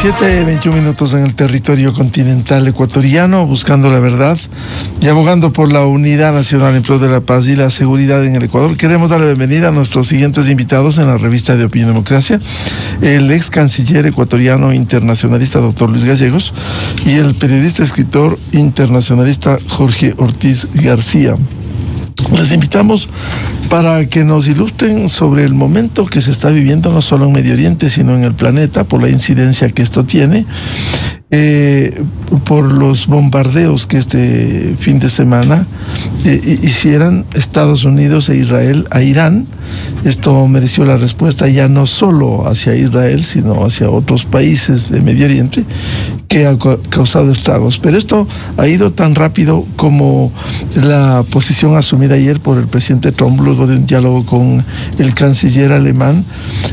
7:21 en el territorio continental ecuatoriano, buscando la verdad y abogando por la unidad nacional en pro de la paz y la seguridad en el Ecuador. Queremos darle bienvenida a nuestros siguientes invitados en la revista de Opinión y Democracia: el ex canciller ecuatoriano internacionalista doctor Luis Gallegos y el periodista escritor internacionalista Jorge Ortiz García. Les invitamos para que nos ilustren sobre el momento que se está viviendo no solo en Medio Oriente, sino en el planeta, por la incidencia que esto tiene, por los bombardeos que este fin de semana hicieran Estados Unidos e Israel a Irán. Esto mereció la respuesta ya no solo hacia Israel, sino hacia otros países de Medio Oriente, que ha causado estragos. Pero esto ha ido tan rápido como la posición asumida ayer por el presidente Trump, luego de un diálogo con el canciller alemán,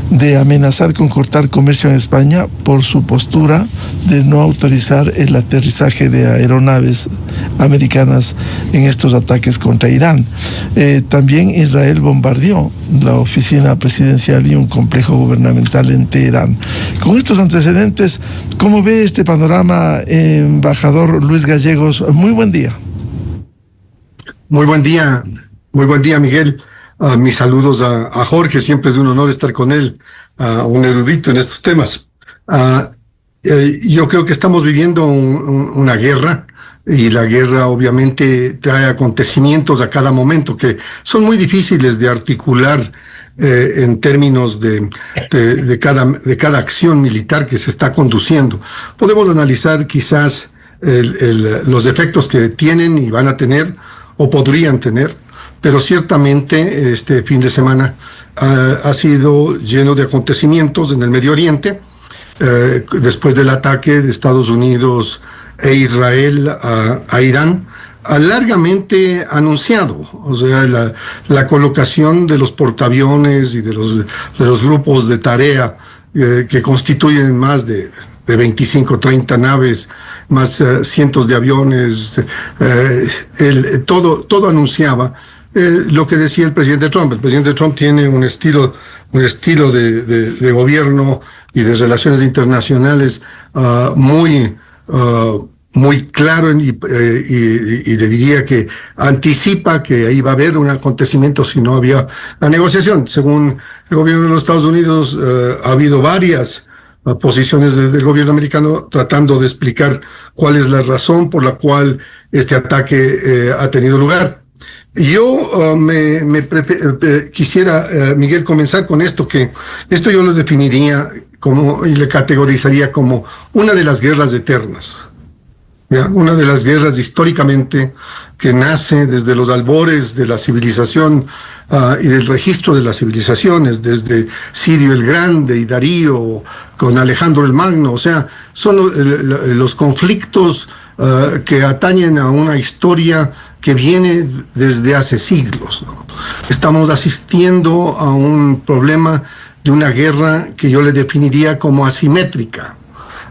de amenazar con cortar comercio en España por su postura de no autorizar el aterrizaje de aeronaves americanas en estos ataques contra Irán. También Israel bombardeó la oficina presidencial y un complejo gubernamental en Teherán. Con estos antecedentes, ¿cómo ve este panorama, embajador Luis Gallegos? Muy buen día. Muy buen día, Miguel. Mis saludos a Jorge, siempre es un honor estar con él, un erudito en estos temas. Yo creo que estamos viviendo una guerra, y la guerra obviamente trae acontecimientos a cada momento que son muy difíciles de articular en términos de cada acción militar que se está conduciendo. Podemos analizar quizás los efectos que tienen y van a tener o podrían tener, pero ciertamente este fin de semana ha sido lleno de acontecimientos en el Medio Oriente. Después del ataque de Estados Unidos e Israel a Irán, largamente anunciado. O sea, la colocación de los portaaviones y de los grupos de tarea que constituyen más de 25, 30 naves, más cientos de aviones, todo anunciaba lo que decía el presidente Trump. El presidente Trump tiene un estilo de gobierno y de relaciones internacionales muy claro, y le diría que anticipa que ahí va a haber un acontecimiento si no había la negociación. Según el gobierno de los Estados Unidos, ha habido varias posiciones del gobierno americano tratando de explicar cuál es la razón por la cual este ataque ha tenido lugar. Yo quisiera, Miguel, comenzar con esto, que esto yo lo definiría como, y le categorizaría como una de las guerras eternas. ¿Ya? Una de las guerras históricamente que nace desde los albores de la civilización y del registro de las civilizaciones, desde Sirio el Grande y Darío con Alejandro el Magno. O sea, son los conflictos que atañen a una historia que viene desde hace siglos, ¿no? Estamos asistiendo a un problema de una guerra que yo le definiría como asimétrica.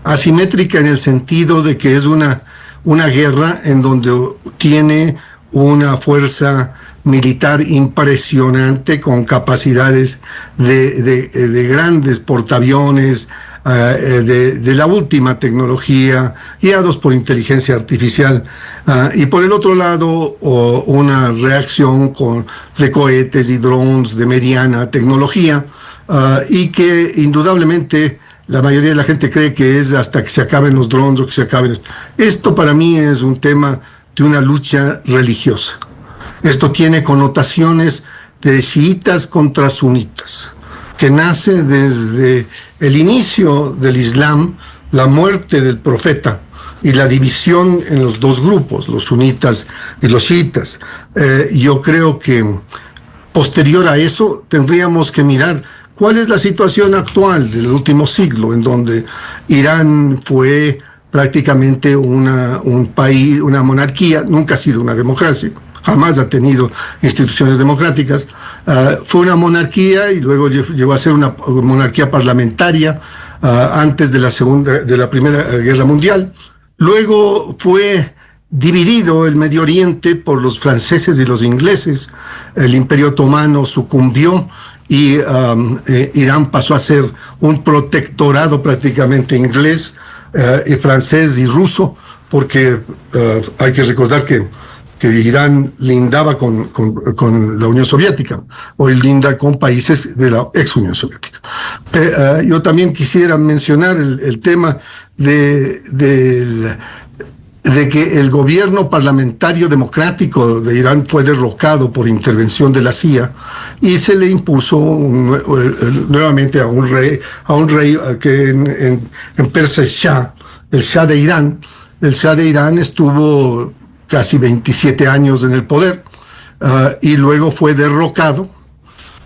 Asimétrica en el sentido de que es una guerra en donde tiene una fuerza militar impresionante con capacidades de grandes portaaviones, de la última tecnología, guiados por inteligencia artificial, y por el otro lado una reacción de cohetes y drones de mediana tecnología, y que indudablemente la mayoría de la gente cree que es hasta que se acaben los drones o que se acaben. Esto para mí es un tema de una lucha religiosa. Esto tiene connotaciones de chiitas contra sunitas, que nace desde el inicio del Islam, la muerte del profeta y la división en los dos grupos, los sunitas y los chiitas. Yo creo que posterior a eso tendríamos que mirar cuál es la situación actual del último siglo, en donde Irán fue prácticamente un país, una monarquía, nunca ha sido una democracia, jamás ha tenido instituciones democráticas. Fue una monarquía y luego llegó a ser una monarquía parlamentaria antes de la Primera Guerra Mundial. Luego fue dividido el Medio Oriente por los franceses y los ingleses. El Imperio Otomano sucumbió y Irán pasó a ser un protectorado prácticamente inglés, y francés y ruso, porque hay que recordar que Irán lindaba con la Unión Soviética, hoy linda con países de la ex Unión Soviética. Yo también quisiera mencionar el tema de que el gobierno parlamentario democrático de Irán fue derrocado por intervención de la CIA y se le impuso nuevamente a un rey que en persa es Shah, el Shah de Irán. El Shah de Irán estuvo casi 27 años en el poder, y luego fue derrocado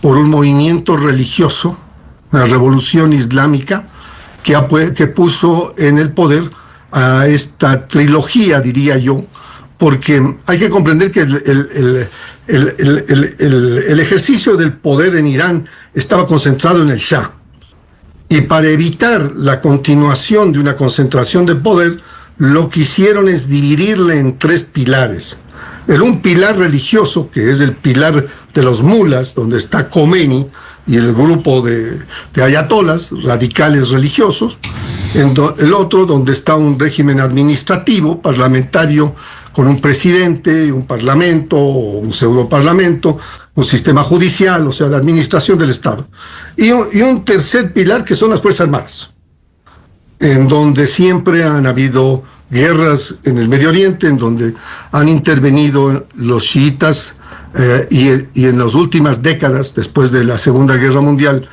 por un movimiento religioso, una revolución islámica, que puso en el poder a esta trilogía, diría yo, porque hay que comprender que el ejercicio del poder en Irán estaba concentrado en el Shah. Y para evitar la continuación de una concentración de poder, lo que hicieron es dividirle en tres pilares. Un pilar religioso, que es el pilar de los mulas, donde está Khomeini y el grupo de ayatolas radicales religiosos. El otro, donde está un régimen administrativo, parlamentario, con un presidente, un parlamento, un pseudoparlamento, un sistema judicial, o sea, la administración del Estado. Y un tercer pilar, que son las Fuerzas Armadas, en donde siempre han habido guerras en el Medio Oriente, en donde han intervenido los chiitas, y en las últimas décadas, después de la Segunda Guerra Mundial,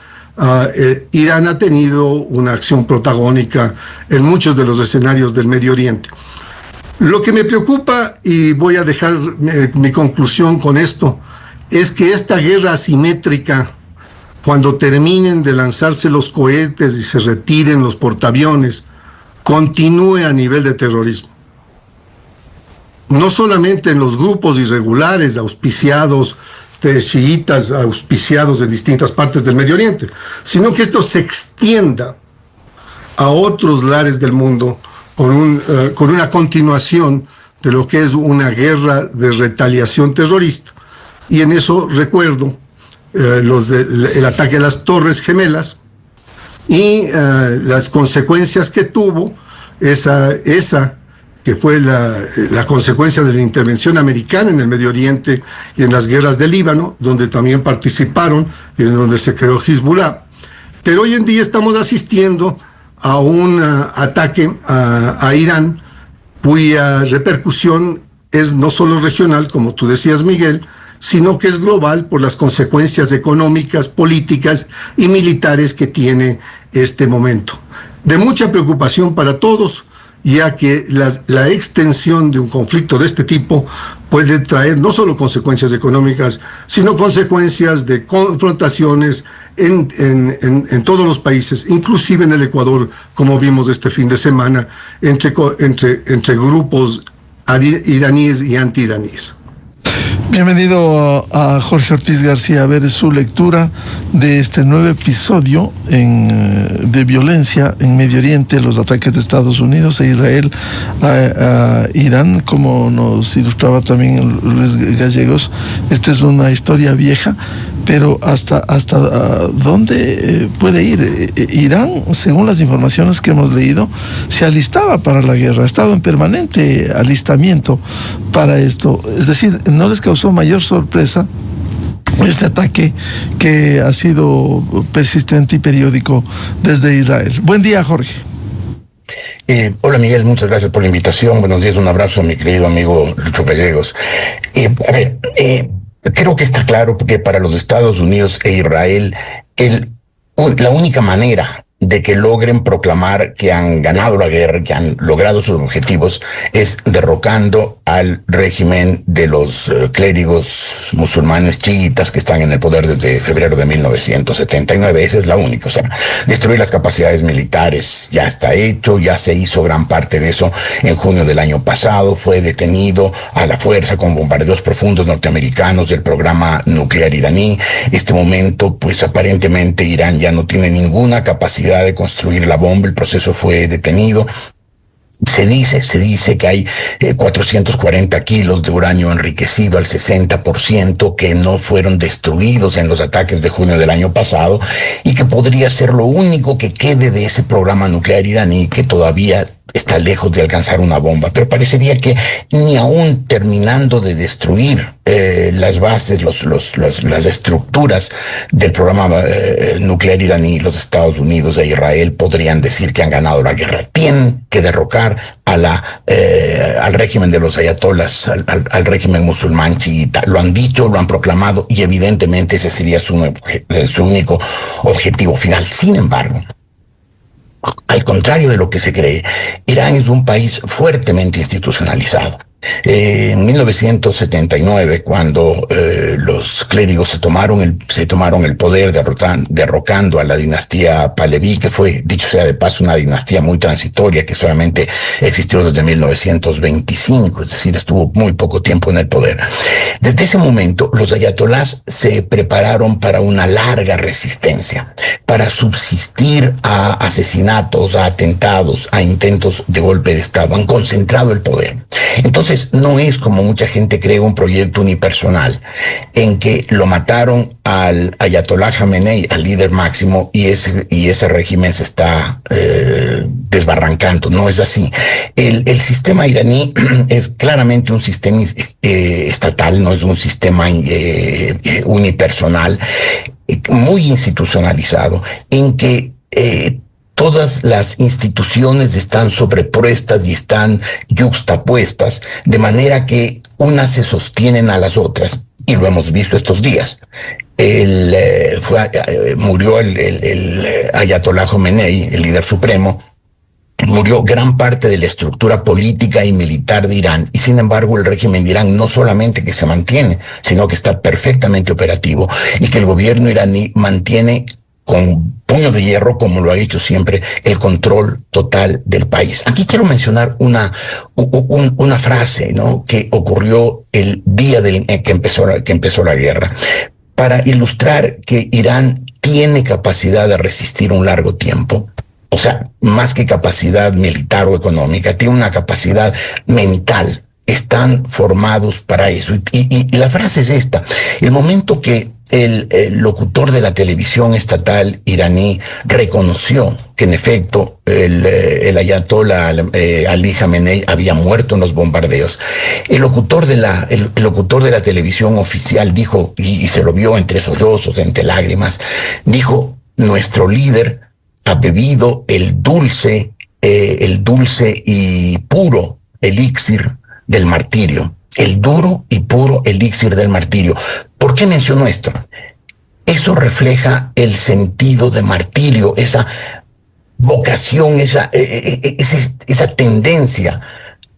Irán ha tenido una acción protagónica en muchos de los escenarios del Medio Oriente. Lo que me preocupa, y voy a dejar mi conclusión con esto, es que esta guerra asimétrica, cuando terminen de lanzarse los cohetes y se retiren los portaaviones, continúe a nivel de terrorismo. No solamente en los grupos irregulares auspiciados, chiitas auspiciados en distintas partes del Medio Oriente, sino que esto se extienda a otros lares del mundo con una continuación de lo que es una guerra de retaliación terrorista. Y en eso recuerdo el ataque a las Torres Gemelas y las consecuencias que tuvo esa que fue la consecuencia de la intervención americana en el Medio Oriente y en las guerras del Líbano, donde también participaron y en donde se creó Hezbollah. Pero hoy en día estamos asistiendo a un ataque a Irán, cuya repercusión es no solo regional, como tú decías, Miguel, sino que es global por las consecuencias económicas, políticas y militares que tiene este momento. De mucha preocupación para todos, ya que la extensión de un conflicto de este tipo puede traer no solo consecuencias económicas, sino consecuencias de confrontaciones en todos los países, inclusive en el Ecuador, como vimos este fin de semana, entre grupos iraníes y anti-iraníes. Bienvenido a Jorge Ortiz García a ver su lectura de este nuevo episodio de violencia en Medio Oriente, los ataques de Estados Unidos e Israel a Irán, como nos ilustraba también Luis Gallegos. Esta es una historia vieja, pero hasta dónde puede ir. Irán, según las informaciones que hemos leído, se alistaba para la guerra, ha estado en permanente alistamiento para esto. Es decir, no les causó mayor sorpresa este ataque que ha sido persistente y periódico desde Israel. Buen día, Jorge. Hola, Miguel, muchas gracias por la invitación. Buenos días, un abrazo a mi querido amigo Lucho Gallegos. Creo que está claro que para los Estados Unidos e Israel, la única manera de que logren proclamar que han ganado la guerra, que han logrado sus objetivos, es derrocando al régimen de los clérigos musulmanes chiitas que están en el poder desde febrero de 1979. Esa es la única. O sea, destruir las capacidades militares ya está hecho, ya se hizo gran parte de eso en junio del año pasado. Fue detenido a la fuerza con bombardeos profundos norteamericanos del programa nuclear iraní. Este momento, pues aparentemente Irán ya no tiene ninguna capacidad de construir la bomba, el proceso fue detenido. Se dice que hay 440 kilos de uranio enriquecido al 60% que no fueron destruidos en los ataques de junio del año pasado y que podría ser lo único que quede de ese programa nuclear iraní que todavía está lejos de alcanzar una bomba. Pero parecería que ni aún terminando de destruir las bases, las estructuras del programa nuclear iraní, los Estados Unidos e Israel podrían decir que han ganado la guerra. Tienen que derrocar al régimen de los ayatolás, al régimen musulmán chiita. Lo han dicho, lo han proclamado y evidentemente ese sería su único objetivo final. Sin embargo, al contrario de lo que se cree, Irán es un país fuertemente institucionalizado. En 1979, cuando los clérigos se tomaron el poder derrocando a la dinastía Pahlaví, que fue, dicho sea de paso, una dinastía muy transitoria que solamente existió desde 1925, es decir, estuvo muy poco tiempo en el poder. Desde ese momento, los ayatolás se prepararon para una larga resistencia, para subsistir a asesinatos, a atentados, a intentos de golpe de Estado. Han concentrado el poder. Entonces, no es, como mucha gente cree, un proyecto unipersonal en que lo mataron al Ayatollah Khamenei, al líder máximo, y ese régimen se está desbarrancando. No es así. El sistema iraní es claramente un sistema estatal, no es un sistema unipersonal, muy institucionalizado, en que todas las instituciones están sobrepuestas y están yuxtapuestas, de manera que unas se sostienen a las otras. Y lo hemos visto estos días. Murió el Ayatollah Khomeini, el líder supremo. Murió gran parte de la estructura política y militar de Irán, y sin embargo el régimen de Irán no solamente que se mantiene, sino que está perfectamente operativo, y que el gobierno iraní mantiene con puño de hierro, como lo ha hecho siempre, el control total del país. Aquí quiero mencionar una frase, ¿no?, que ocurrió el día que empezó la guerra, para ilustrar que Irán tiene capacidad de resistir un largo tiempo. O sea, más que capacidad militar o económica, tiene una capacidad mental. Están formados para eso. Y la frase es esta: el momento que el locutor de la televisión estatal iraní reconoció que en efecto el ayatollah Ali Khamenei había muerto en los bombardeos, el locutor de la televisión oficial dijo, y se lo vio entre sollozos, entre lágrimas, dijo: nuestro líder ha bebido el dulce y puro elixir del martirio, el duro y puro elixir del martirio. ¿Por qué menciono esto? Eso refleja el sentido de martirio, esa vocación, esa tendencia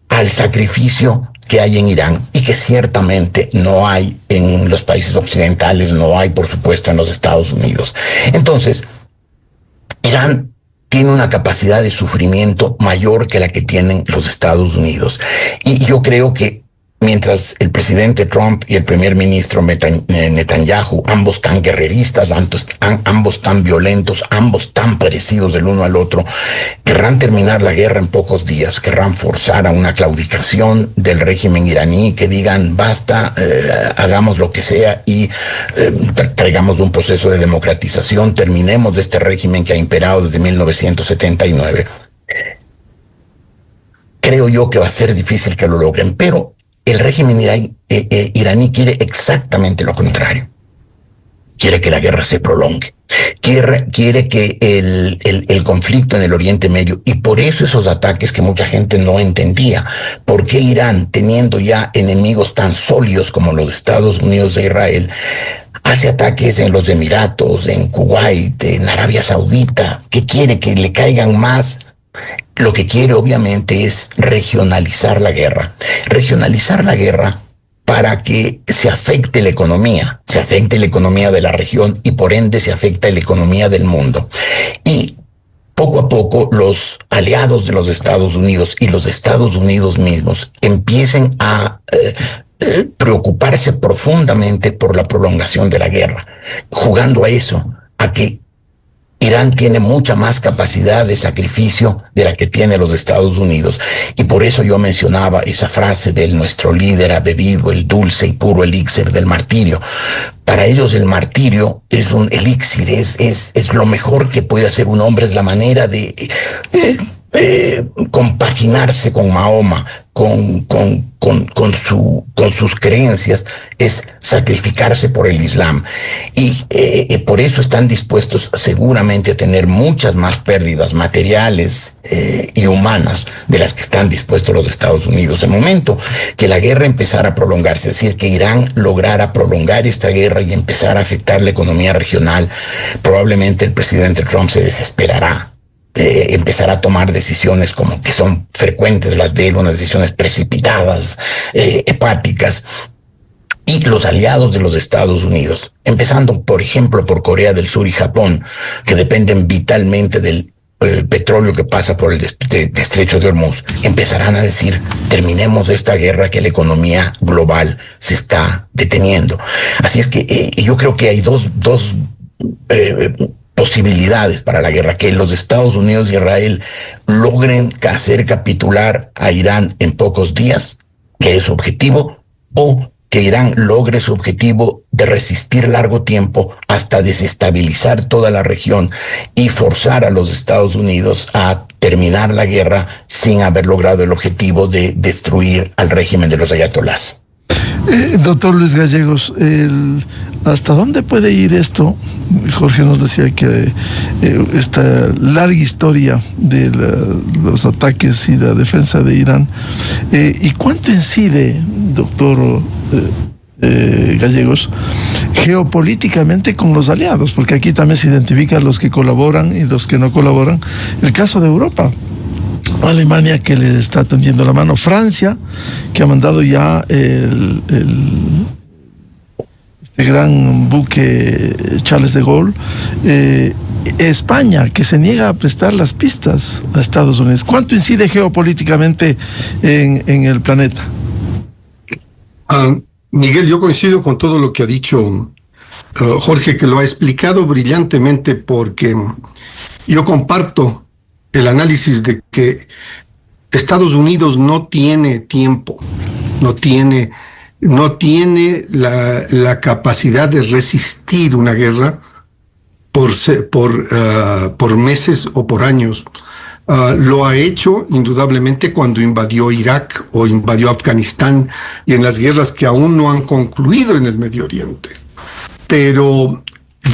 al sacrificio que hay en Irán y que ciertamente no hay en los países occidentales, no hay, por supuesto, en los Estados Unidos. Entonces, Irán tiene una capacidad de sufrimiento mayor que la que tienen los Estados Unidos. Y yo creo que mientras el presidente Trump y el primer ministro Netanyahu, ambos tan guerreristas, ambos tan violentos, ambos tan parecidos el uno al otro, querrán terminar la guerra en pocos días, querrán forzar a una claudicación del régimen iraní, que digan basta, hagamos lo que sea y traigamos un proceso de democratización, terminemos de este régimen que ha imperado desde 1979. Creo yo que va a ser difícil que lo logren, pero el régimen iraní quiere exactamente lo contrario. Quiere que la guerra se prolongue. Quiere que el conflicto en el Oriente Medio, y por eso esos ataques que mucha gente no entendía. ¿Por qué Irán, teniendo ya enemigos tan sólidos como los Estados Unidos e Israel, hace ataques en los Emiratos, en Kuwait, en Arabia Saudita? ¿Qué quiere? ¿Que le caigan más? Lo que quiere, obviamente, es regionalizar la guerra. Regionalizar la guerra para que se afecte la economía de la región y por ende se afecte la economía del mundo. Y poco a poco los aliados de los Estados Unidos y los Estados Unidos mismos empiecen a preocuparse profundamente por la prolongación de la guerra, jugando a eso, a que Irán tiene mucha más capacidad de sacrificio de la que tiene los Estados Unidos. Y por eso yo mencionaba esa frase de nuestro líder ha bebido el dulce y puro elixir del martirio. Para ellos el martirio es un elixir, es lo mejor que puede hacer un hombre, es la manera de compaginarse con Mahoma, con sus creencias, es sacrificarse por el Islam. Y por eso están dispuestos seguramente a tener muchas más pérdidas materiales y humanas de las que están dispuestos los Estados Unidos. El momento que la guerra empezara a prolongarse, es decir, que Irán lograra prolongar esta guerra y empezar a afectar la economía regional, probablemente el presidente Trump se desesperará. Empezar a tomar decisiones como que son frecuentes las de él, unas decisiones precipitadas, hepáticas, y los aliados de los Estados Unidos, empezando por ejemplo por Corea del Sur y Japón, que dependen vitalmente del petróleo que pasa por el estrecho de Hormuz, empezarán a decir: terminemos esta guerra, que la economía global se está deteniendo. Así es que yo creo que hay dos posibilidades para la guerra: que los Estados Unidos y Israel logren hacer capitular a Irán en pocos días, que es su objetivo, o que Irán logre su objetivo de resistir largo tiempo hasta desestabilizar toda la región y forzar a los Estados Unidos a terminar la guerra sin haber logrado el objetivo de destruir al régimen de los ayatolás. Doctor Luis Gallegos, ¿hasta dónde puede ir esto? Jorge nos decía que esta larga historia de los ataques y la defensa de Irán, ¿y cuánto incide, doctor Gallegos, geopolíticamente con los aliados? Porque aquí también se identifican los que colaboran y los que no colaboran. El caso de Europa: Alemania, que le está tendiendo la mano; Francia, que ha mandado ya este gran buque Charles de Gaulle; España, que se niega a prestar las pistas a Estados Unidos. ¿Cuánto incide geopolíticamente en el planeta? Miguel, yo coincido con todo lo que ha dicho Jorge, que lo ha explicado brillantemente, porque yo comparto el análisis de que Estados Unidos no tiene tiempo, no tiene la capacidad de resistir una guerra por meses o por años. Lo ha hecho indudablemente cuando invadió Irak o invadió Afganistán, y en las guerras que aún no han concluido en el Medio Oriente. Pero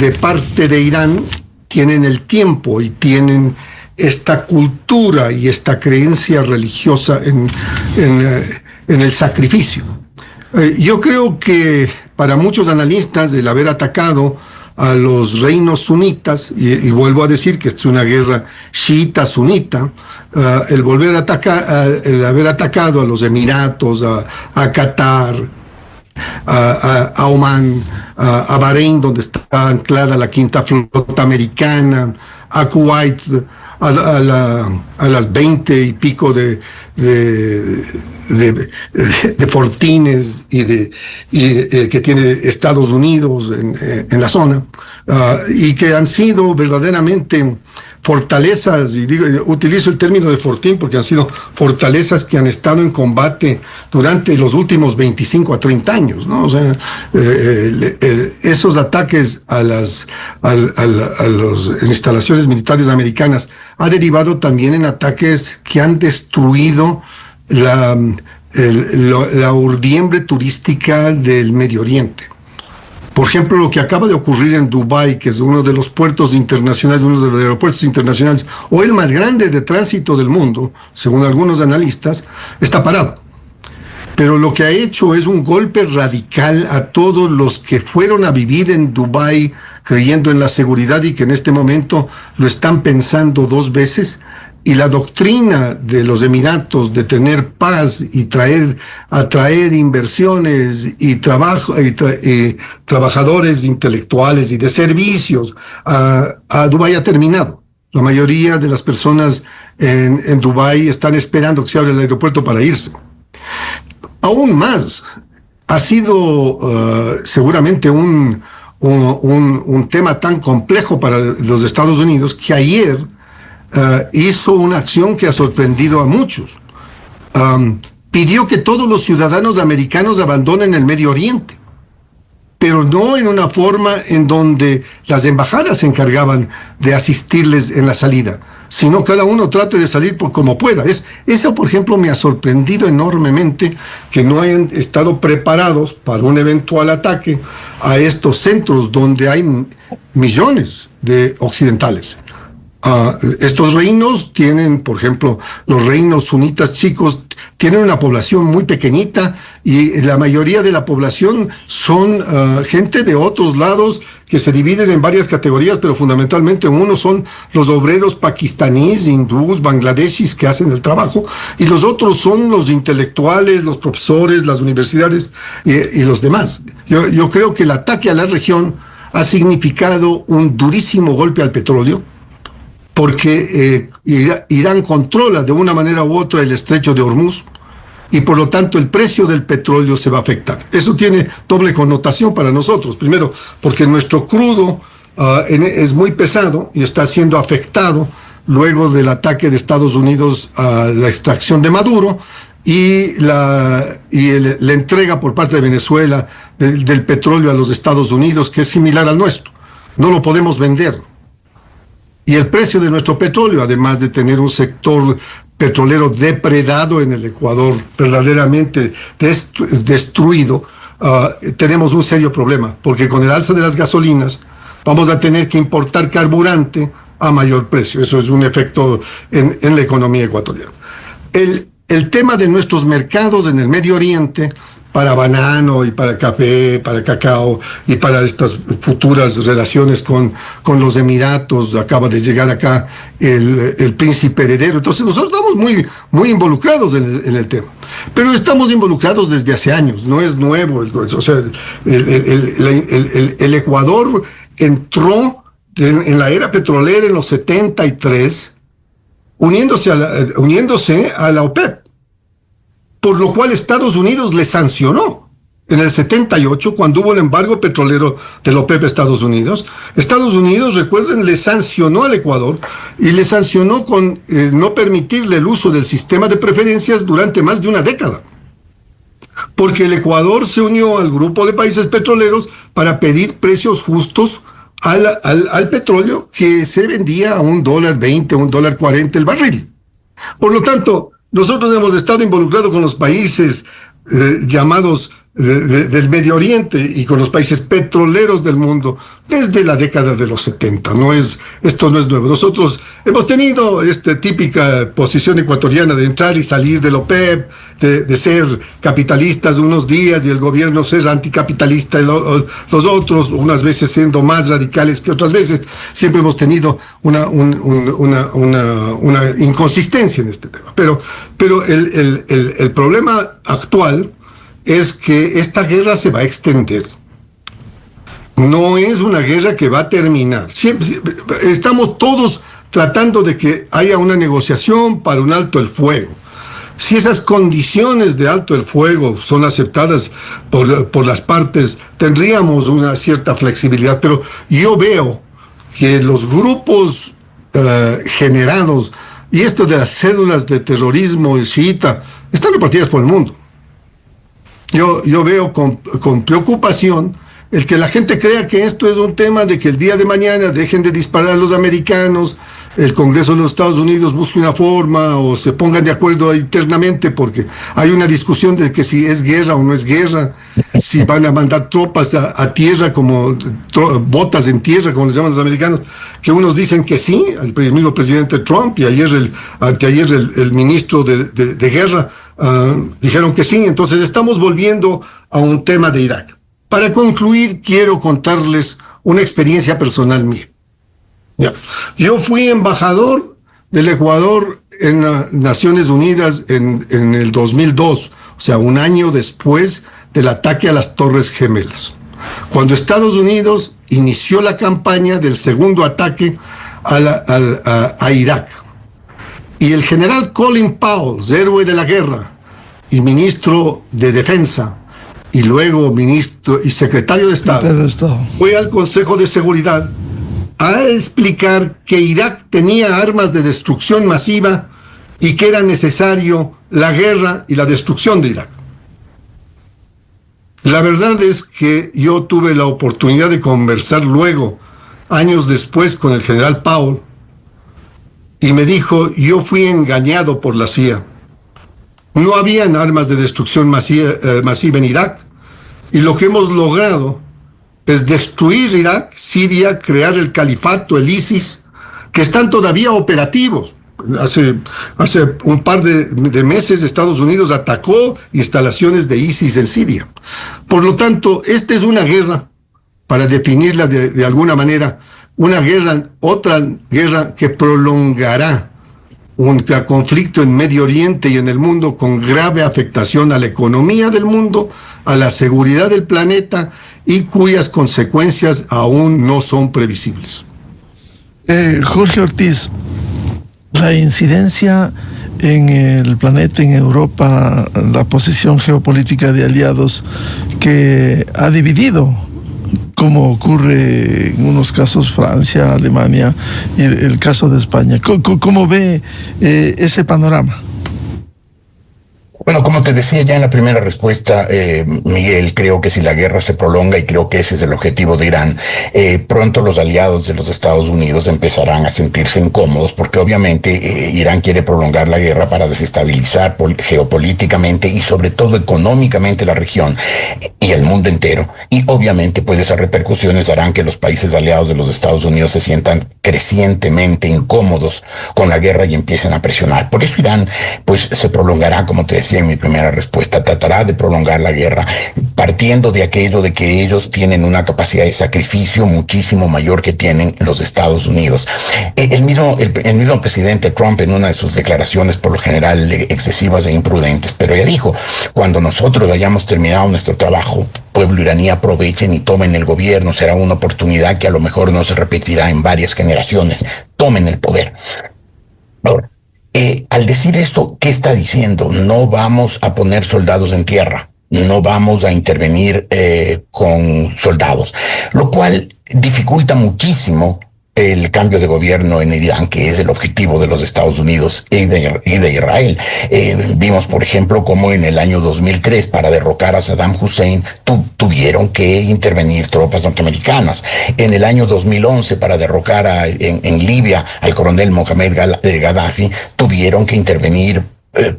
de parte de Irán tienen el tiempo y tienen esta cultura y esta creencia religiosa en el sacrificio. Yo creo que para muchos analistas, el haber atacado a los reinos sunitas, y vuelvo a decir que es una guerra chiita-sunita, el haber atacado a los Emiratos, a Qatar, a Omán, a Bahrein, donde está anclada la quinta flota americana, a Kuwait, a las 20 y pico de fortines que tiene Estados Unidos en la zona, y que han sido verdaderamente fortalezas, y utilizo el término de fortín porque han sido fortalezas que han estado en combate durante los últimos 25 a 30 años, ¿no? O sea, esos ataques a las instalaciones militares americanas ha derivado también en ataques que han destruido la urdiembre turística del Medio Oriente. Por ejemplo, lo que acaba de ocurrir en Dubái, que es uno de los puertos internacionales, uno de los aeropuertos internacionales, o el más grande de tránsito del mundo, según algunos analistas, está parado. Pero lo que ha hecho es un golpe radical a todos los que fueron a vivir en Dubái creyendo en la seguridad y que en este momento lo están pensando dos veces. Y la doctrina de los Emiratos de tener paz y atraer inversiones y trabajadores intelectuales y de servicios a Dubái ha terminado. La mayoría de las personas en Dubái están esperando que se abra el aeropuerto para irse. Aún más, ha sido seguramente un un tema tan complejo para los Estados Unidos que ayer hizo una acción que ha sorprendido a muchos. Pidió que todos los ciudadanos americanos abandonen el Medio Oriente, pero no en una forma en donde las embajadas se encargaban de asistirles en la salida, sino cada uno trate de salir por como pueda. Eso, por ejemplo, me ha sorprendido enormemente, que no hayan estado preparados para un eventual ataque a estos centros donde hay millones de occidentales. Estos reinos tienen, por ejemplo, los reinos sunitas chicos tienen una población muy pequeñita y la mayoría de la población son gente de otros lados que se dividen en varias categorías, pero fundamentalmente uno son los obreros pakistaníes, hindús, bangladeshis que hacen el trabajo, y los otros son los intelectuales, los profesores, las universidades y los demás. Yo creo que el ataque a la región ha significado un durísimo golpe al petróleo, porque Irán controla de una manera u otra el estrecho de Hormuz y por lo tanto el precio del petróleo se va a afectar. Eso tiene doble connotación para nosotros. Primero, porque nuestro crudo es muy pesado y está siendo afectado luego del ataque de Estados Unidos a la extracción de Maduro y la entrega por parte de Venezuela del petróleo a los Estados Unidos, que es similar al nuestro. No lo podemos vender. Y el precio de nuestro petróleo, además de tener un sector petrolero depredado en el Ecuador, verdaderamente destruido, tenemos un serio problema, porque con el alza de las gasolinas vamos a tener que importar carburante a mayor precio. Eso es un efecto en la economía ecuatoriana. El tema de nuestros mercados en el Medio Oriente, para banano y para café, para cacao y para estas futuras relaciones con los Emiratos. Acaba de llegar acá el príncipe heredero. Entonces nosotros estamos muy involucrados en el tema. Pero estamos involucrados desde hace años, no es nuevo. O sea, el Ecuador entró en la era petrolera en los 73, uniéndose a la OPEP. Por lo cual Estados Unidos le sancionó en el 78, cuando hubo el embargo petrolero de la OPEP a Estados Unidos. Estados Unidos, recuerden, le sancionó al Ecuador y le sancionó con no permitirle el uso del sistema de preferencias durante más de una década. Porque el Ecuador se unió al grupo de países petroleros para pedir precios justos al petróleo que se vendía a $1.20, $1.40 el barril. Por lo tanto, nosotros hemos estado involucrados con los países llamados del Medio Oriente y con los países petroleros del mundo desde la década de los 70. Esto no es nuevo. Nosotros hemos tenido esta típica posición ecuatoriana de entrar y salir del OPEP, de ser capitalistas unos días y el gobierno ser anticapitalista los otros, unas veces siendo más radicales que otras veces. Siempre hemos tenido una inconsistencia en este tema. Pero el problema actual es que esta guerra se va a extender. No es una guerra que va a terminar. Siempre, estamos todos tratando de que haya una negociación para un alto el fuego. Si esas condiciones de alto el fuego son aceptadas por las partes, tendríamos una cierta flexibilidad. Pero yo veo que los grupos generados, y esto de las células de terrorismo chiita, están repartidas por el mundo. Yo veo con preocupación el que la gente crea que esto es un tema de que el día de mañana dejen de disparar a los americanos, el Congreso de los Estados Unidos busque una forma o se pongan de acuerdo internamente, porque hay una discusión de que si es guerra o no es guerra, si van a mandar tropas a tierra, como botas en tierra, como les llaman los americanos, que unos dicen que sí, el mismo presidente Trump, y anteayer el ministro de guerra dijeron que sí. Entonces estamos volviendo a un tema de Irak. Para concluir, quiero contarles una experiencia personal mía. Yo fui embajador del Ecuador en Naciones Unidas en el 2002, o sea, un año después del ataque a las Torres Gemelas, cuando Estados Unidos inició la campaña del segundo ataque a Irak. Y el general Colin Powell, héroe de la guerra y ministro de Defensa, y luego ministro y secretario de Estado, fue al Consejo de Seguridad a explicar que Irak tenía armas de destrucción masiva y que era necesario la guerra y la destrucción de Irak. La verdad es que yo tuve la oportunidad de conversar luego, años después, con el general Powell, y me dijo: yo fui engañado por la CIA. No habían armas de destrucción masiva en Irak, y lo que hemos logrado es destruir Irak, Siria, crear el califato, el ISIS, que están todavía operativos. Hace un par de meses Estados Unidos atacó instalaciones de ISIS en Siria. Por lo tanto, esta es una guerra, para definirla de alguna manera, otra guerra que prolongará un conflicto en Medio Oriente y en el mundo, con grave afectación a la economía del mundo, a la seguridad del planeta, y cuyas consecuencias aún no son previsibles. Jorge Ortiz, la incidencia en el planeta, en Europa, la posición geopolítica de aliados que ha dividido, como ocurre en unos casos Francia, Alemania y el caso de España. ¿Cómo ve ese panorama? Bueno, como te decía ya en la primera respuesta, Miguel, creo que si la guerra se prolonga, y creo que ese es el objetivo de Irán, pronto los aliados de los Estados Unidos empezarán a sentirse incómodos, porque obviamente Irán quiere prolongar la guerra para desestabilizar geopolíticamente y sobre todo económicamente la región y el mundo entero. Y obviamente pues esas repercusiones harán que los países aliados de los Estados Unidos se sientan crecientemente incómodos con la guerra y empiecen a presionar. Por eso Irán pues se prolongará, como te decía en mi primera respuesta, tratará de prolongar la guerra partiendo de aquello de que ellos tienen una capacidad de sacrificio muchísimo mayor que tienen los Estados Unidos. El mismo presidente Trump, en una de sus declaraciones por lo general excesivas e imprudentes, pero ya dijo: cuando nosotros hayamos terminado nuestro trabajo, pueblo iraní, aprovechen y tomen el gobierno, será una oportunidad que a lo mejor no se repetirá en varias generaciones, tomen el poder. Ahora, al decir esto, ¿qué está diciendo? No vamos a poner soldados en tierra, no vamos a intervenir con soldados, lo cual dificulta muchísimo el cambio de gobierno en Irán, que es el objetivo de los Estados Unidos y de Israel. Vimos, por ejemplo, cómo en el año 2003, para derrocar a Saddam Hussein, tuvieron que intervenir tropas norteamericanas. En el año 2011, para derrocar en Libia al coronel Mohamed Gaddafi, tuvieron que intervenir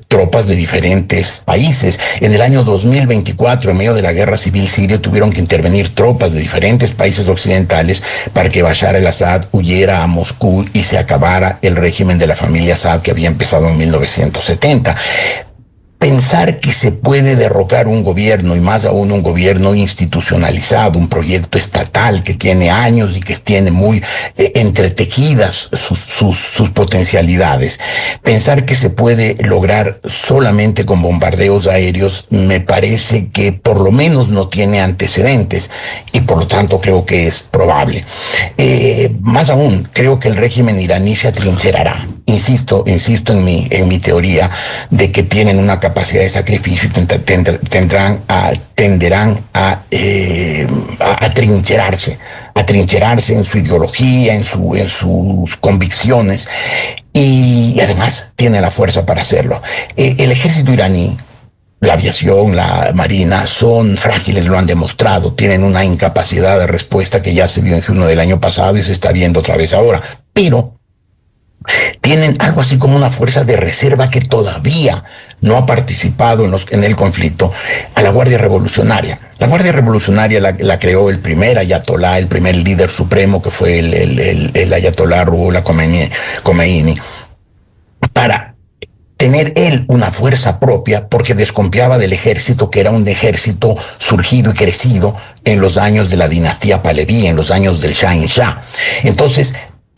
tropas de diferentes países. En el año 2024, en medio de la guerra civil siria, tuvieron que intervenir tropas de diferentes países occidentales para que Bashar al-Assad huyera a Moscú y se acabara el régimen de la familia Assad, que había empezado en 1970. Pensar que se puede derrocar un gobierno, y más aún un gobierno institucionalizado, un proyecto estatal que tiene años y que tiene muy entretejidas sus potencialidades, pensar que se puede lograr solamente con bombardeos aéreos, me parece que por lo menos no tiene antecedentes, y por lo tanto creo que es probable. Más aún, creo que el régimen iraní se atrincherará. Insisto en mi teoría de que tienen una capacidad de sacrificio y tenderán a trincherarse en su ideología, en sus convicciones, y además tienen la fuerza para hacerlo. El ejército iraní, la aviación, la marina, son frágiles, lo han demostrado, tienen una incapacidad de respuesta que ya se vio en junio del año pasado y se está viendo otra vez ahora, pero tienen algo así como una fuerza de reserva que todavía no ha participado en el conflicto, a la Guardia Revolucionaria. La Guardia Revolucionaria la creó el primer ayatolá, el primer líder supremo, que fue el ayatolá Ruhollah Khomeini, para tener él una fuerza propia, porque desconfiaba del ejército, que era un ejército surgido y crecido en los años de la dinastía Pahlaví, en los años del Shah en Shah. Entonces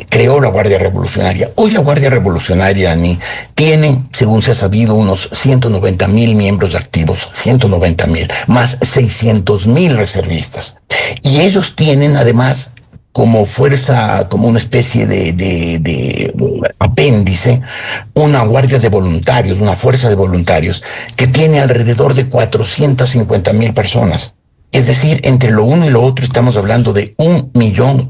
creó la Guardia Revolucionaria. Hoy la Guardia Revolucionaria iraní tiene, según se ha sabido, unos 190,000 miembros activos, 190,000, más 600,000 reservistas. Y ellos tienen además como fuerza, como una especie de apéndice, una guardia de voluntarios, una fuerza de voluntarios que tiene alrededor de 450,000 personas. Es decir, entre lo uno y lo otro estamos hablando de 1,4 millones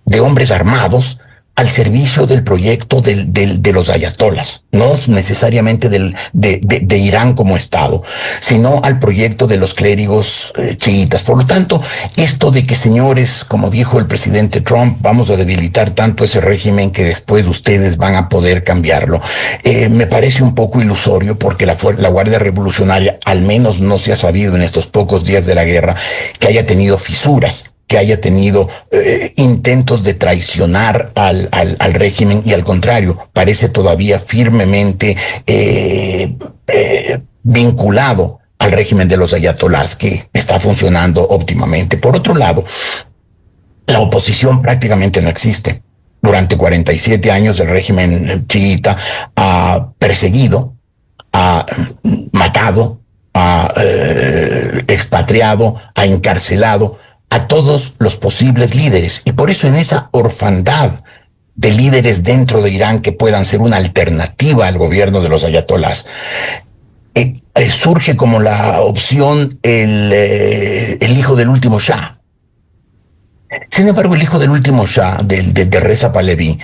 de hombres armados al servicio del proyecto de los ayatolas, no necesariamente de Irán como Estado, sino al proyecto de los clérigos chiitas. Por lo tanto, esto de que, señores, como dijo el presidente Trump, vamos a debilitar tanto ese régimen que después ustedes van a poder cambiarlo, me parece un poco ilusorio, porque la Guardia Revolucionaria al menos no se ha sabido en estos pocos días de la guerra que haya tenido fisuras, que haya tenido intentos de traicionar al régimen, y al contrario, parece todavía firmemente vinculado al régimen de los ayatolás, que está funcionando óptimamente. Por otro lado, la oposición prácticamente no existe. Durante 47 años el régimen chiita ha perseguido, ha matado, ha expatriado, ha encarcelado a todos los posibles líderes, y por eso en esa orfandad de líderes dentro de Irán que puedan ser una alternativa al gobierno de los ayatolás, surge como la opción el hijo del último Shah. Sin embargo, el hijo del último Shah, de Reza Pahlaví,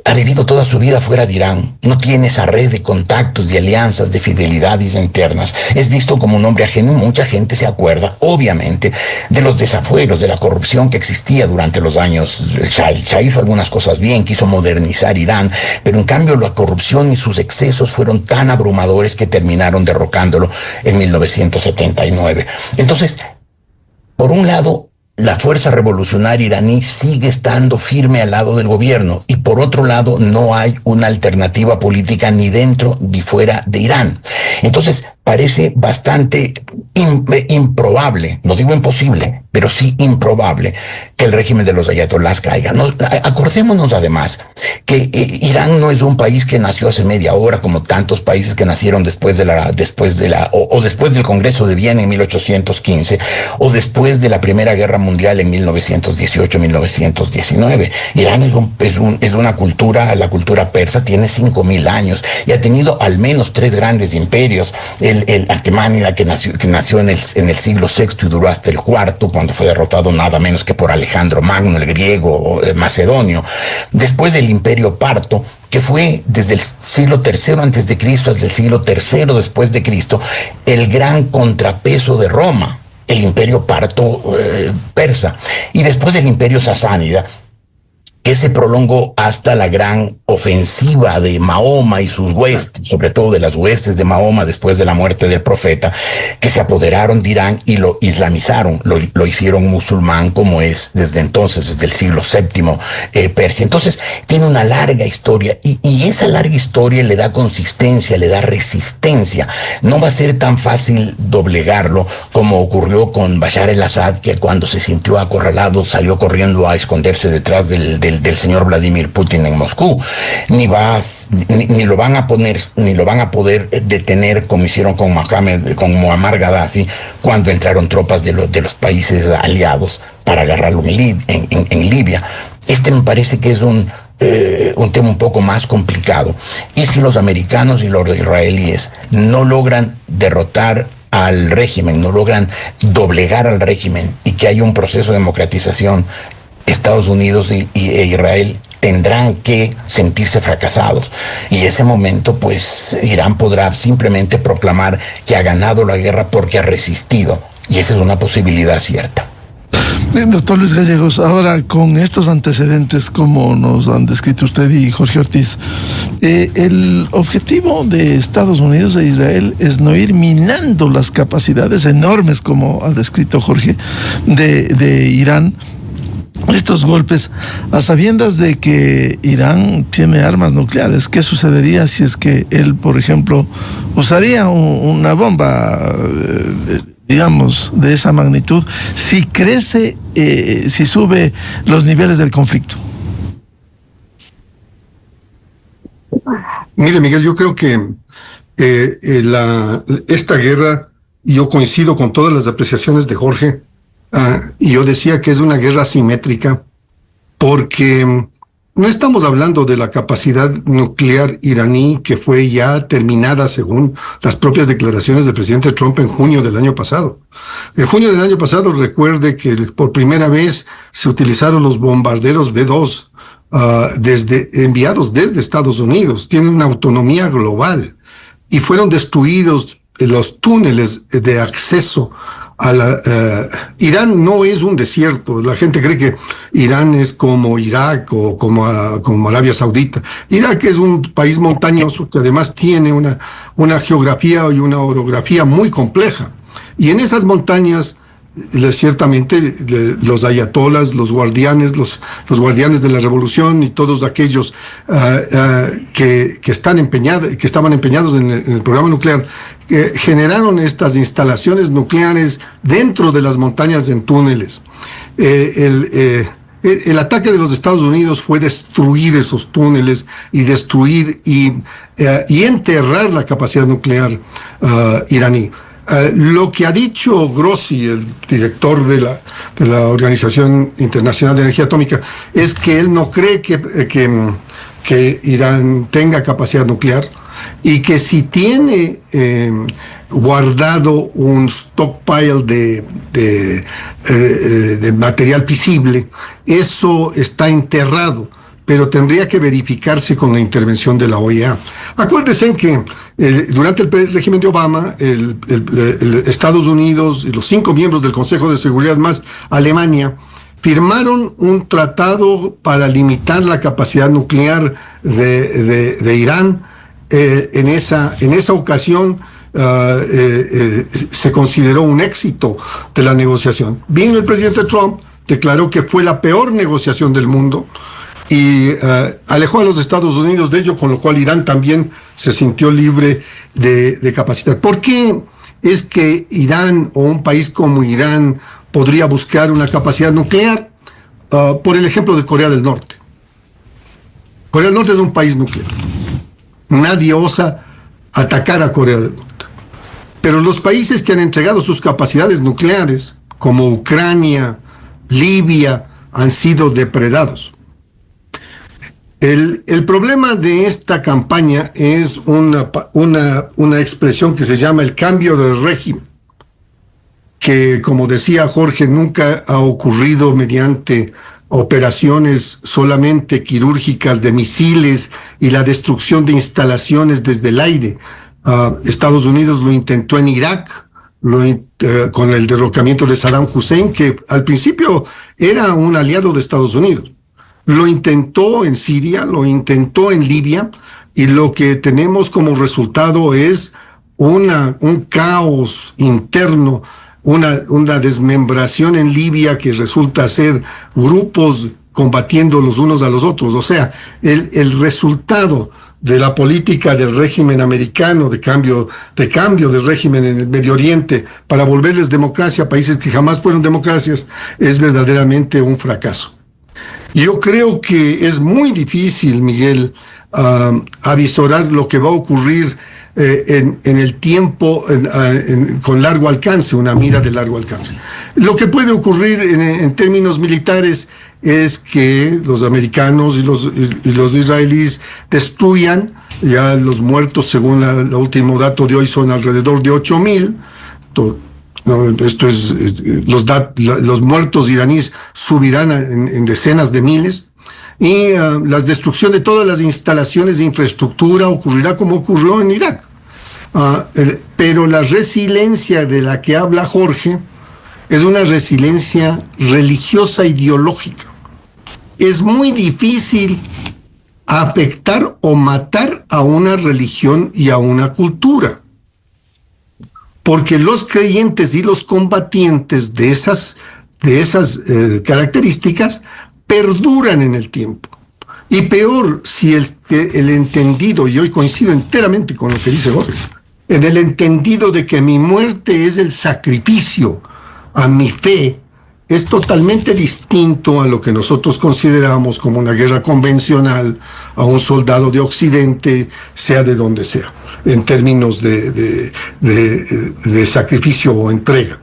ha vivido toda su vida fuera de Irán, no tiene esa red de contactos, de alianzas, de fidelidades internas, es visto como un hombre ajeno. Mucha gente se acuerda, obviamente, de los desafueros, de la corrupción que existía durante los años. Shah hizo algunas cosas bien, quiso modernizar Irán, pero en cambio la corrupción y sus excesos fueron tan abrumadores que terminaron derrocándolo en 1979. Entonces, por un lado, la fuerza revolucionaria iraní sigue estando firme al lado del gobierno, y por otro lado no hay una alternativa política ni dentro ni fuera de Irán. Entonces parece bastante improbable, no digo imposible, pero sí improbable, que el régimen de los ayatolás caiga. Acordémonos además que Irán no es un país que nació hace media hora, como tantos países que nacieron después del Congreso de Viena en 1815, o después de la Primera Guerra Mundial en 1918-1919. Irán es una cultura, la cultura persa tiene 5,000 años y ha tenido al menos 3 grandes imperios. El Aquemánida, que nació en el siglo VI y duró hasta el IV, cuando fue derrotado nada menos que por Alejandro Magno, el griego macedonio. Después del Imperio Parto, que fue desde el siglo III antes de Cristo hasta el siglo III después de Cristo, el gran contrapeso de Roma, el Imperio Parto persa, y después el Imperio Sasánida, que se prolongó hasta la gran ofensiva de Mahoma y sus huestes, sobre todo de las huestes de Mahoma después de la muerte del profeta, que se apoderaron de Irán y lo islamizaron, lo hicieron musulmán, como es desde entonces, desde el siglo VII Persia. Entonces tiene una larga historia, y esa larga historia le da consistencia, le da resistencia. No va a ser tan fácil doblegarlo como ocurrió con Bashar al-Assad, que cuando se sintió acorralado salió corriendo a esconderse detrás del señor Vladimir Putin en Moscú. Ni lo van a poder detener, como hicieron con Muammar Gaddafi, cuando entraron tropas de los países aliados para agarrarlo en Libia. Este me parece que es un tema un poco más complicado. Y si los americanos y los israelíes no logran derrotar al régimen, no logran doblegar al régimen, y que haya un proceso de democratización, Estados Unidos e Israel tendrán que sentirse fracasados, y ese momento pues Irán podrá simplemente proclamar que ha ganado la guerra porque ha resistido, y esa es una posibilidad cierta. Doctor Luis Gallegos, ahora con estos antecedentes como nos han descrito usted y Jorge Ortiz, el objetivo de Estados Unidos e Israel es no ir minando las capacidades enormes, como ha descrito Jorge, de Irán. Estos golpes, a sabiendas de que Irán tiene armas nucleares. ¿Qué sucedería si es que él, por ejemplo, usaría una bomba, digamos, de esa magnitud, si crece, si sube los niveles del conflicto? Mire, Miguel, yo creo que esta guerra, y yo coincido con todas las apreciaciones de Jorge, Y yo decía que es una guerra asimétrica porque no estamos hablando de la capacidad nuclear iraní que fue ya terminada según las propias declaraciones del presidente Trump en junio del año pasado. En junio del año pasado, recuerde que por primera vez se utilizaron los bombarderos B-2 enviados desde Estados Unidos. Tienen una autonomía global y fueron destruidos los túneles de acceso a Irán no es un desierto. La gente cree que Irán es como Irak o como Arabia Saudita. Irak es un país montañoso que además tiene una geografía y una orografía muy compleja. Y en esas montañas, ciertamente, los ayatolas, los guardianes de la revolución y todos aquellos que estaban empeñados en el programa nuclear, generaron estas instalaciones nucleares dentro de las montañas en túneles. El ataque de los Estados Unidos fue destruir esos túneles y destruir y enterrar la capacidad nuclear iraní. Lo que ha dicho Grossi, el director de la Organización Internacional de Energía Atómica, es que él no cree que Irán tenga capacidad nuclear y que si tiene guardado un stockpile de material fisible, eso está enterrado, pero tendría que verificarse con la intervención de la OEA. Acuérdense que durante el régimen de Obama, Estados Unidos y los 5 miembros del Consejo de Seguridad más Alemania firmaron un tratado para limitar la capacidad nuclear de Irán. En esa ocasión se consideró un éxito de la negociación. Vino el presidente Trump, declaró que fue la peor negociación del mundo y alejó a los Estados Unidos de ello, con lo cual Irán también se sintió libre de capacitar. ¿Por qué es que Irán o un país como Irán podría buscar una capacidad nuclear? Por el ejemplo de Corea del Norte. Corea del Norte es un país nuclear. Nadie osa atacar a Corea del Norte. Pero los países que han entregado sus capacidades nucleares, como Ucrania, Libia, han sido depredados. El problema de esta campaña es una expresión que se llama el cambio del régimen, que, como decía Jorge, nunca ha ocurrido mediante operaciones solamente quirúrgicas de misiles y la destrucción de instalaciones desde el aire. Estados Unidos lo intentó en Irak, con el derrocamiento de Saddam Hussein, que al principio era un aliado de Estados Unidos. Lo intentó en Siria, lo intentó en Libia, y lo que tenemos como resultado es un caos interno, una desmembración en Libia que resulta ser grupos combatiendo los unos a los otros. O sea, el resultado de la política del régimen americano, de cambio de régimen en el Medio Oriente para volverles democracia a países que jamás fueron democracias, es verdaderamente un fracaso. Yo creo que es muy difícil, Miguel, avisorar lo que va a ocurrir en el tiempo con largo alcance, una mira de largo alcance. Lo que puede ocurrir en términos militares es que los americanos y los israelíes destruyan. Ya los muertos, según el último dato de hoy, son alrededor de 8,000. Esto es, los muertos iraníes subirán en decenas de miles. Y la destrucción de todas las instalaciones de infraestructura ocurrirá como ocurrió en Irak. Pero la resiliencia de la que habla Jorge es una resiliencia religiosa ideológica. Es muy difícil afectar o matar a una religión y a una cultura, porque los creyentes y los combatientes de esas características perduran en el tiempo. Y peor, si el entendido, y hoy coincido enteramente con lo que dice Jorge, en el entendido de que mi muerte es el sacrificio a mi fe, es totalmente distinto a lo que nosotros consideramos como una guerra convencional a un soldado de Occidente, sea de donde sea, en términos de sacrificio o entrega.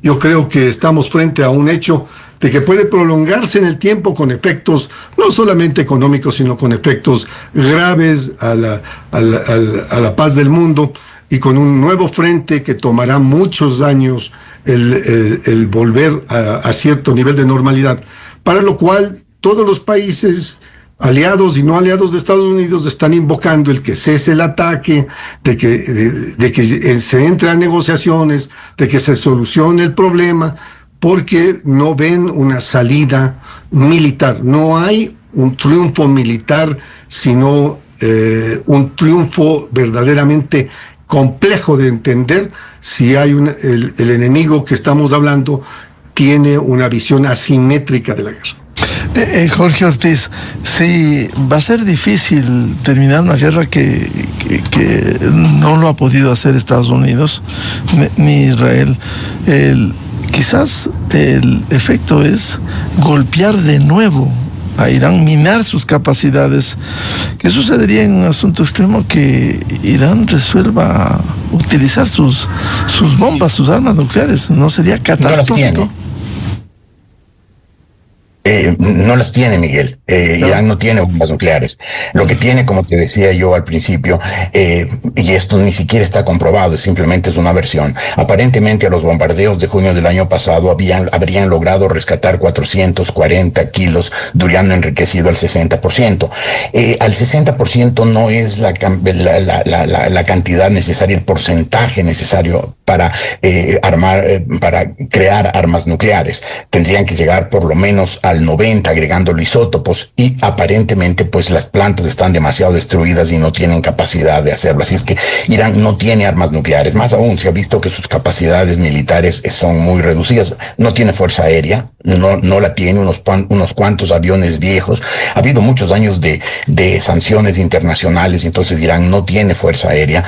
yo creo que estamos frente a un hecho de que puede prolongarse en el tiempo con efectos no solamente económicos, sino con efectos graves a la paz del mundo, y con un nuevo frente que tomará muchos años el volver a cierto nivel de normalidad, para lo cual todos los países aliados y no aliados de Estados Unidos están invocando el que cese el ataque, de que se entre a negociaciones, de que se solucione el problema, porque no ven una salida militar. No hay un triunfo militar, sino un triunfo verdaderamente complejo de entender si hay el enemigo que estamos hablando tiene una visión asimétrica de la guerra. Jorge Ortiz, sí, va a ser difícil terminar una guerra que no lo ha podido hacer Estados Unidos ni Israel. Quizás el efecto es golpear de nuevo a Irán, minar sus capacidades. ¿Qué sucedería en un asunto extremo que Irán resuelva utilizar sus bombas, sus armas nucleares? ¿No sería catastrófico? No las tiene, Miguel. Irán no tiene bombas nucleares. Lo que tiene, como te decía yo al principio, y esto ni siquiera está comprobado, simplemente es una versión. Aparentemente, a los bombardeos de junio del año pasado habrían logrado rescatar 440 kilos de uranio enriquecido al 60%. Al 60% no es la cantidad necesaria, el porcentaje necesario para para crear armas nucleares. Tendrían que llegar por lo menos al 90, agregándolo isótopos, y aparentemente pues las plantas están demasiado destruidas y no tienen capacidad de hacerlo. Así es que Irán no tiene armas nucleares. Más aún, se ha visto que sus capacidades militares son muy reducidas. No tiene fuerza aérea, no la tiene, unos cuantos aviones viejos. Ha habido muchos años de sanciones internacionales, entonces Irán no tiene fuerza aérea.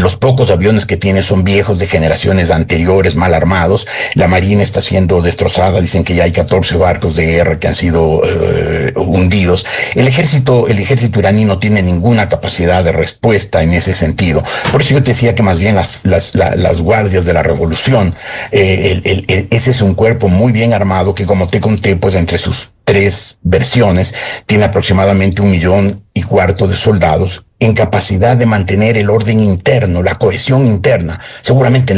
Los pocos aviones que tiene son viejos, de generaciones anteriores, mal armados. La marina está siendo destrozada. Dicen que ya hay 14 barcos de guerra que han sido hundidos. El ejército iraní no tiene ninguna capacidad de respuesta en ese sentido. Por eso yo te decía que más bien las guardias de la revolución, ese es un cuerpo muy bien armado que, como te conté, pues entre sus 3 versiones tiene aproximadamente 1,4 millones de soldados en capacidad de mantener el orden interno, la cohesión interna. Seguramente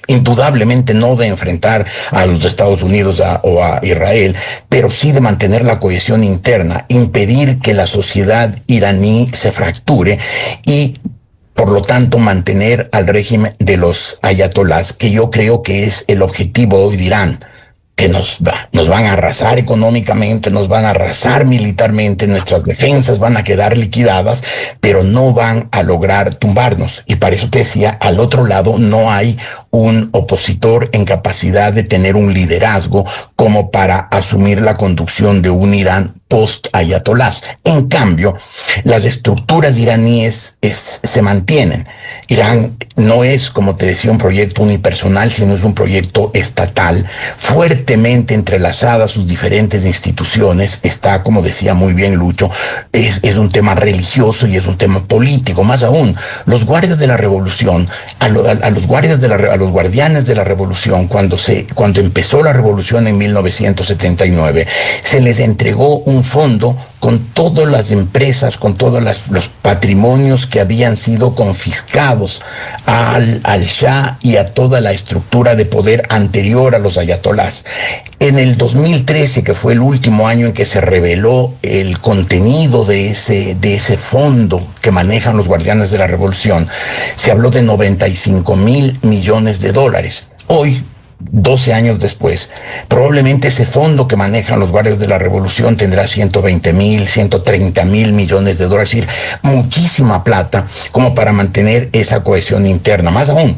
indudablemente no de enfrentar a los Estados Unidos o a Israel, pero sí de mantener la cohesión interna, impedir que la sociedad iraní se fracture y, por lo tanto, mantener al régimen de los ayatolás, que yo creo que es el objetivo hoy de Irán. Que nos van a arrasar económicamente, nos van a arrasar militarmente, nuestras defensas van a quedar liquidadas, pero no van a lograr tumbarnos. Y para eso te decía, al otro lado no hay un opositor en capacidad de tener un liderazgo como para asumir la conducción de un Irán post-ayatolás. En cambio, las estructuras iraníes se mantienen. Irán no es, como te decía, un proyecto unipersonal, sino es un proyecto estatal, fuertemente entrelazada a sus diferentes instituciones. Está, como decía muy bien Lucho, es un tema religioso y es un tema político. Más aún, los guardias de la revolución, a los guardianes de la revolución, cuando empezó la revolución en 1979, se les entregó un fondo con todas las empresas, con todos los patrimonios que habían sido confiscados al Shah y a toda la estructura de poder anterior a los ayatolás. En el 2013, que fue el último año en que se reveló el contenido de ese fondo que manejan los guardianes de la revolución, se habló de 95,000 millones de dólares. Hoy, 12 años después, probablemente ese fondo que manejan los guardias de la revolución tendrá 120,000, 130,000 millones de dólares, es decir, muchísima plata como para mantener esa cohesión interna. Más aún,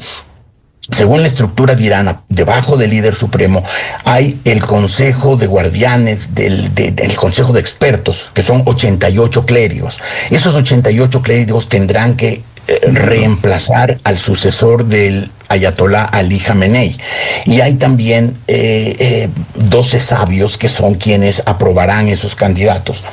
según la estructura de Irán, debajo del líder supremo, hay el Consejo de Guardianes, del Consejo de Expertos, que son 88 clérigos. Esos 88 clérigos tendrán que reemplazar al sucesor del Ayatolá Ali Khamenei. Y hay también 12 sabios que son quienes aprobarán esos candidatos.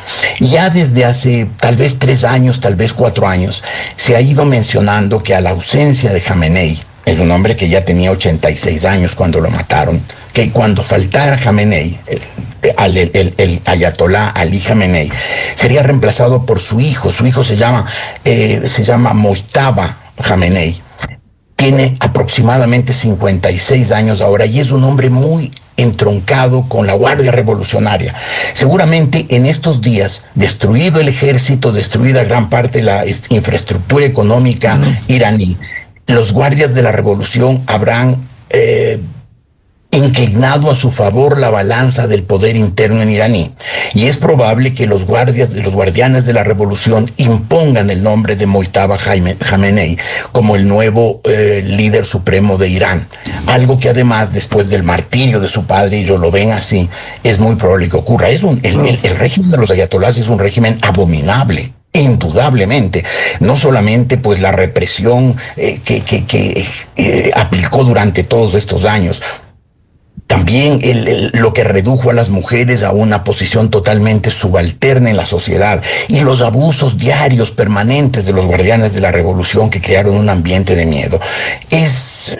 Ya desde hace tal vez 3 años, tal vez 4 años, se ha ido mencionando que a la ausencia de Khamenei, es un hombre que ya tenía 86 años cuando lo mataron, que cuando faltara Jamenei, el ayatolá Ali Jamenei, sería reemplazado por su hijo. Su hijo se llama Mojtaba Jamenei. Tiene aproximadamente 56 años ahora y es un hombre muy entroncado con la Guardia Revolucionaria. Seguramente en estos días, destruido el ejército, destruida gran parte de la infraestructura económica iraní, los guardias de la revolución habrán inclinado a su favor la balanza del poder interno en iraní. Y es probable que los guardianes de la revolución impongan el nombre de Mojtaba Jamenei como el nuevo líder supremo de Irán. Algo que además, después del martirio de su padre, ellos lo ven así, es muy probable que ocurra. El régimen de los ayatolás es un régimen abominable. Indudablemente, no solamente pues la represión que aplicó durante todos estos años, también lo que redujo a las mujeres a una posición totalmente subalterna en la sociedad y los abusos diarios permanentes de los guardianes de la revolución que crearon un ambiente de miedo. Es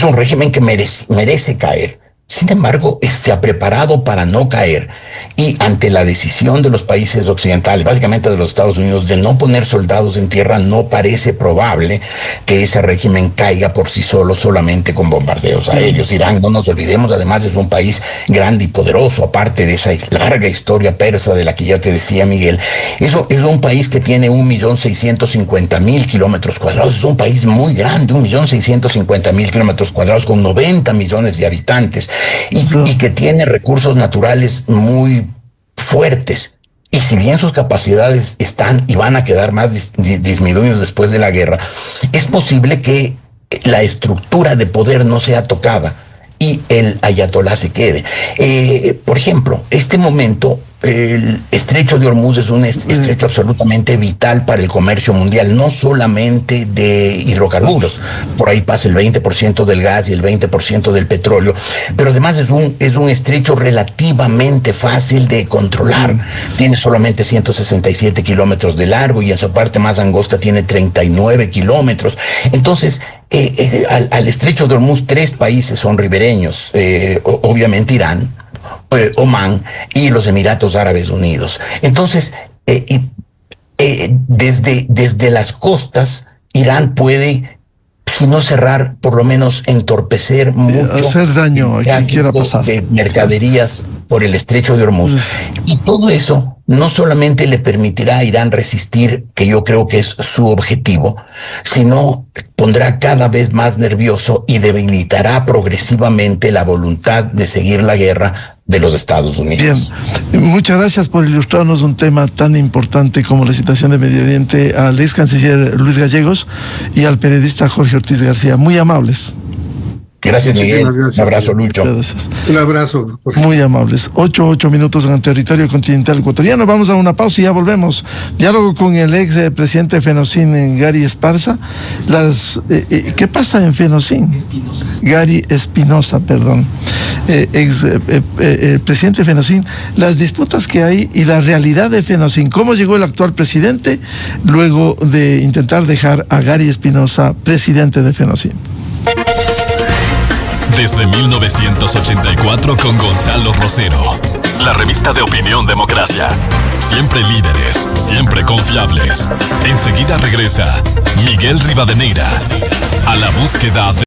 un régimen que merece caer. Sin embargo, se ha preparado para no caer y ante la decisión de los países occidentales, básicamente de los Estados Unidos, de no poner soldados en tierra, no parece probable que ese régimen caiga por sí solo solamente con bombardeos aéreos. Irán, no nos olvidemos, además es un país grande y poderoso, aparte de esa larga historia persa de la que ya te decía Miguel. Eso es un país que tiene 1.650.000 kilómetros cuadrados, es un país muy grande, 1.650.000 kilómetros cuadrados con 90 millones de habitantes. Y que tiene recursos naturales muy fuertes. Y si bien sus capacidades están y van a quedar más disminuidas después de la guerra, es posible que la estructura de poder no sea tocada y el ayatolá se quede. Por ejemplo, este momento, el estrecho de Hormuz es un estrecho absolutamente vital para el comercio mundial, no solamente de hidrocarburos. Por ahí pasa el 20% del gas y el 20% del petróleo, pero además es un estrecho relativamente fácil de controlar. Tiene solamente 167 kilómetros de largo y en su parte más angosta tiene 39 kilómetros. Entonces, al estrecho de Hormuz 3 países son ribereños, obviamente Irán, Omán y los Emiratos Árabes Unidos. Entonces, desde las costas, Irán puede, si no cerrar, por lo menos entorpecer mucho, hacer daño a quien quiera pasar, de mercaderías por el estrecho de Hormuz. Y todo eso no solamente le permitirá a Irán resistir, que yo creo que es su objetivo, sino pondrá cada vez más nervioso y debilitará progresivamente la voluntad de seguir la guerra de los Estados Unidos. Bien, muchas gracias por ilustrarnos un tema tan importante como la situación de Medio Oriente al ex canciller Luis Gallegos y al periodista Jorge Ortiz García. Muy amables. Gracias, Miguel. Gracias. Un abrazo, Lucho. Gracias. Un abrazo, Jorge. Muy amables. 8 minutos en el territorio continental ecuatoriano. Vamos a una pausa y ya volvemos. Diálogo con el ex presidente de Fenocin, Gary Esparza. ¿Qué pasa en Fenocin? Gary Espinosa, perdón. Ex presidente de Fenocin. Las disputas que hay y la realidad de Fenocin. ¿Cómo llegó el actual presidente luego de intentar dejar a Gary Espinosa presidente de Fenocin? Desde 1984 con Gonzalo Rosero. La revista de opinión Democracia. Siempre líderes, siempre confiables. Enseguida regresa Miguel Rivadeneira a la búsqueda de